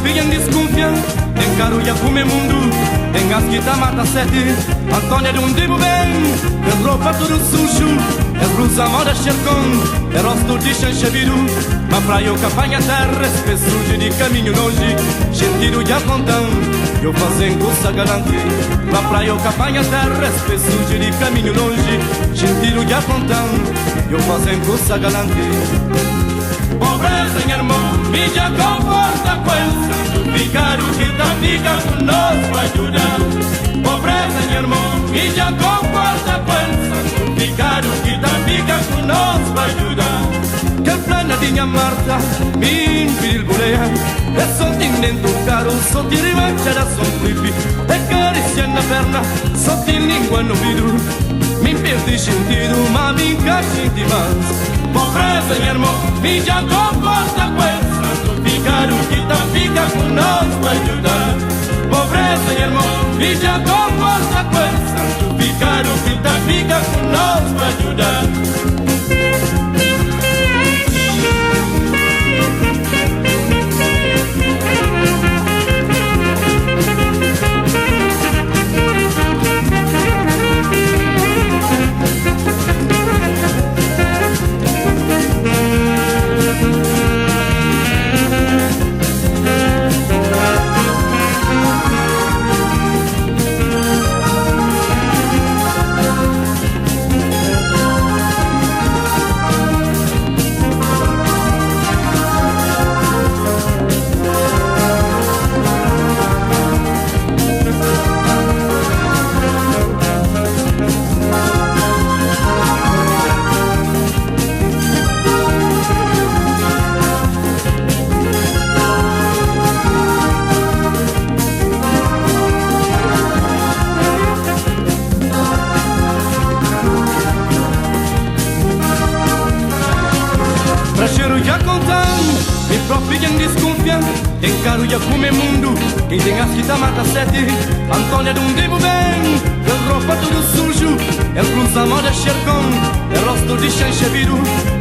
profia em desconfiança, tem caro e a comer mundo, tem gás que tá mata sete. Antônia de um dibo bem, é roupa tudo sujo, é blusa moda xercon, é rosto de chanchabiru. Ma praia o capanha terra, é sujo de caminho longe, sentido de apontão, eu fazendo coisa galante. Ma praia o capanha terra, é sujo de caminho longe, sentido de apontão, eu fazendo coisa galante. Pobreza, minha irmã, me já conforta com ele, ficar o que tá fica conosco ajudar. Pobreza, minha irmã, me já conforta com ele, ficar o que tá fica conosco ajudar. Que plana de minha Marta, me impediu boleia, é só dentro caro, só te revancha da som creepy, é carícia na perna, só te língua no vidro, me perde sentido, mas me encaixa em demais. Pobreza, minha irmã, me já comporta com ele, ficar o que tá fica conosco ajudar. Pobreza, minha irmã, me já comporta com ele, ficar o que tá fica conosco ajudar. Me profia em desconfiança, tem caro e a comer mundo, quem tem as que tá mata sete. Antônia de um dibo bem, é roupa tudo sujo, é blusa moda xercon, é rosto de chanchabiru.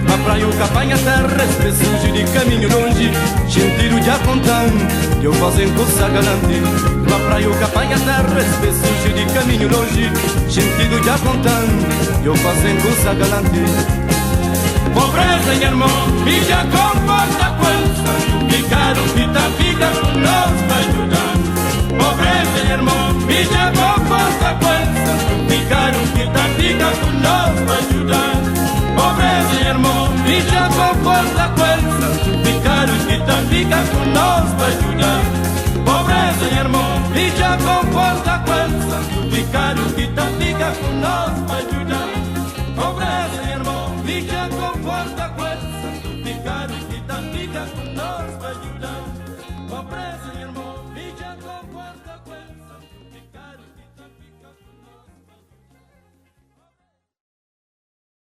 Na praia o capanha terra, é sujo de caminho longe, sentido de apontão, eu fazendo coisa galante. Na praia o capanha terra, é sujo de caminho longe, sentido de apontão, eu fazendo coisa galante. Pobreza, minha irmã, me já comporta com ele, ficar o que tá fica conosco ajudar. Pobreza, minha irmã, me já comporta com ele, ficar o que tá fica conosco ajudar. Pobreza, minha irmã, me já comporta com ele, ficar o que tá fica conosco ajudar. Pobreza, minha irmã, me já comporta com ele, ficar o que tá fica conosco ajudar. Pobreza, minha irmã, me já conforta com ele, santificar o que tá fica conosco ajudar. Pobreza, minha irmã.